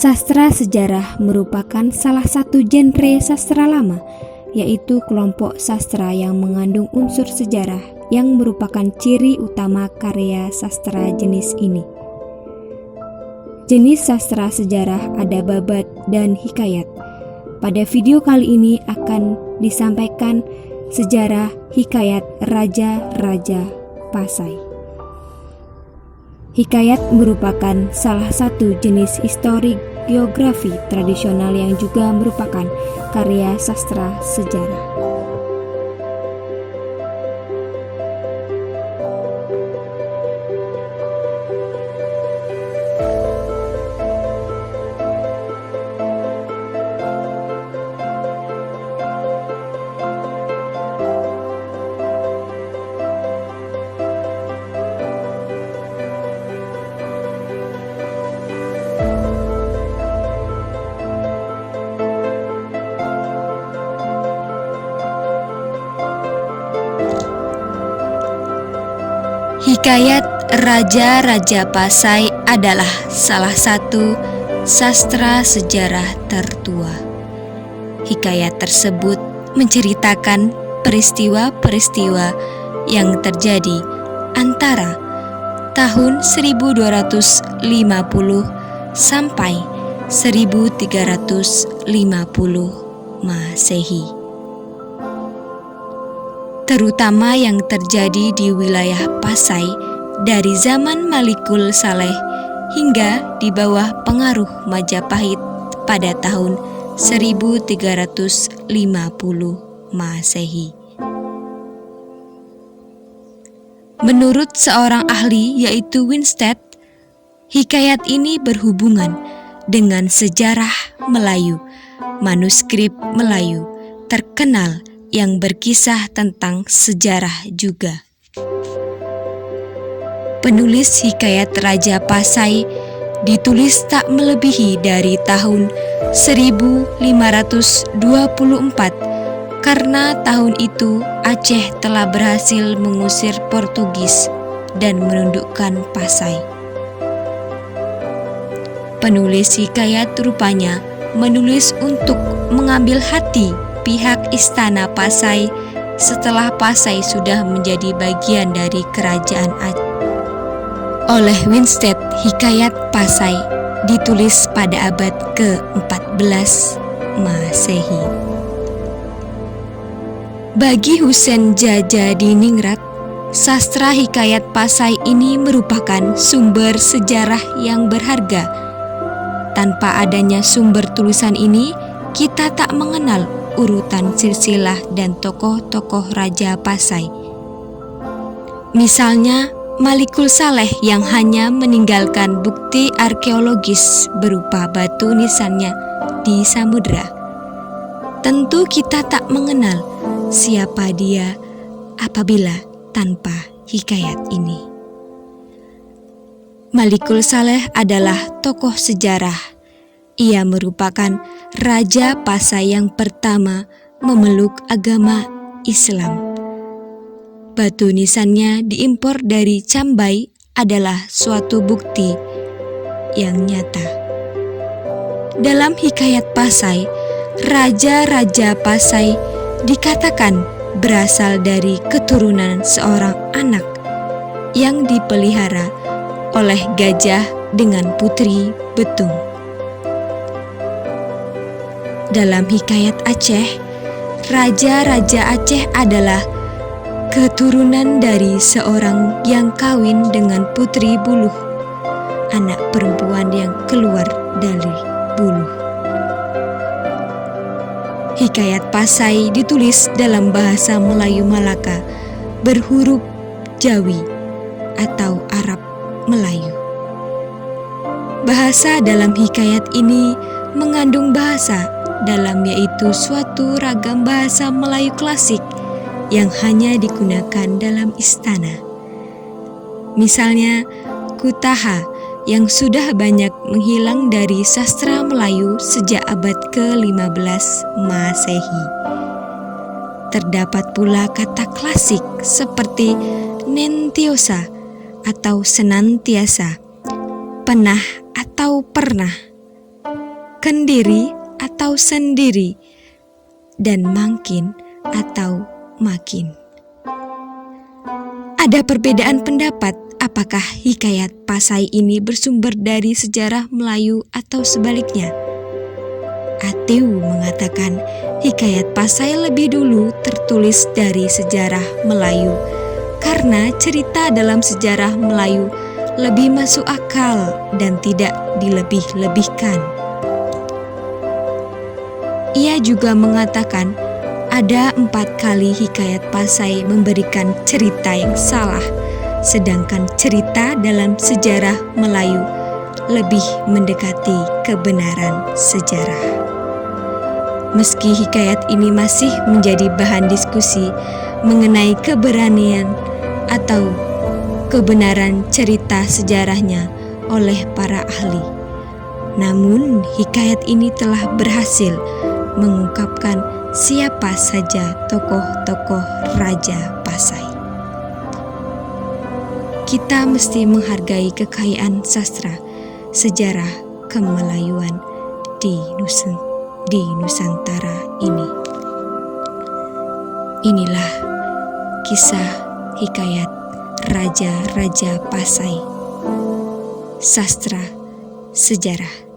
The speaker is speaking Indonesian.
Sastra sejarah merupakan salah satu genre sastra lama, yaitu kelompok sastra yang mengandung unsur sejarah yang merupakan ciri utama karya sastra jenis ini. Jenis sastra sejarah ada babat dan hikayat. Pada video kali ini akan disampaikan sejarah hikayat Raja-Raja Pasai. Hikayat merupakan salah satu jenis historiografi tradisional yang juga merupakan karya sastra sejarah. Hikayat Raja-Raja Pasai adalah salah satu sastra sejarah tertua. Hikayat tersebut menceritakan peristiwa-peristiwa yang terjadi antara tahun 1250 sampai 1350 Masehi. Terutama yang terjadi di wilayah Pasai dari zaman Malikul Saleh hingga di bawah pengaruh Majapahit pada tahun 1350 Masehi. Menurut seorang ahli yaitu Winstead, hikayat ini berhubungan dengan sejarah Melayu, manuskrip Melayu terkenal yang berkisah tentang sejarah juga. Penulis hikayat Raja Pasai ditulis tak melebihi dari tahun 1524 karena tahun itu Aceh telah berhasil mengusir Portugis dan menundukkan Pasai. Penulis hikayat rupanya menulis untuk mengambil hati pihak istana Pasai setelah Pasai sudah menjadi bagian dari kerajaan Aceh. Oleh Winstead, hikayat Pasai ditulis pada abad ke-14 Masehi. Bagi Husein Djajadiningrat, sastra hikayat Pasai ini merupakan sumber sejarah yang berharga. Tanpa adanya sumber tulisan ini, kita tak mengenal urutan silsilah dan tokoh-tokoh Raja Pasai. Misalnya Malikul Saleh yang hanya meninggalkan bukti arkeologis berupa batu nisannya di samudera. Tentu kita tak mengenal siapa dia apabila tanpa hikayat ini. Malikul Saleh adalah tokoh sejarah. Ia merupakan Raja Pasai yang pertama memeluk agama Islam. Batu nisannya diimpor dari Cambay adalah suatu bukti yang nyata. Dalam hikayat Pasai, Raja-Raja Pasai dikatakan berasal dari keturunan seorang anak yang dipelihara oleh gajah dengan putri betung. Dalam hikayat Aceh, Raja-Raja Aceh adalah keturunan dari seorang yang kawin dengan putri buluh, anak perempuan yang keluar dari buluh. Hikayat Pasai ditulis dalam bahasa Melayu Malaka berhuruf Jawi atau Arab Melayu. Bahasa dalam hikayat ini mengandung bahasa dalam yaitu suatu ragam bahasa Melayu klasik yang hanya digunakan dalam istana. Misalnya Kutaha yang sudah banyak menghilang dari sastra Melayu sejak abad ke-15 Masehi. Terdapat pula kata klasik seperti nentiosa atau senantiasa, pernah atau pernah, kendiri atau sendiri, dan mangkin atau makin. Ada perbedaan pendapat apakah hikayat Pasai ini bersumber dari sejarah Melayu atau sebaliknya. Atiu mengatakan hikayat Pasai lebih dulu tertulis dari sejarah Melayu karena cerita dalam sejarah Melayu lebih masuk akal dan tidak dilebih-lebihkan. Ia juga mengatakan ada 4 kali hikayat Pasai memberikan cerita yang salah, sedangkan cerita dalam sejarah Melayu lebih mendekati kebenaran sejarah. Meski hikayat ini masih menjadi bahan diskusi mengenai keberanian atau kebenaran cerita sejarahnya oleh para ahli, namun hikayat ini telah berhasil mengungkapkan siapa saja tokoh-tokoh Raja Pasai. Kita mesti menghargai kekayaan sastra sejarah kemelayuan di Nusantara ini. Inilah kisah hikayat Raja-Raja Pasai, sastra sejarah.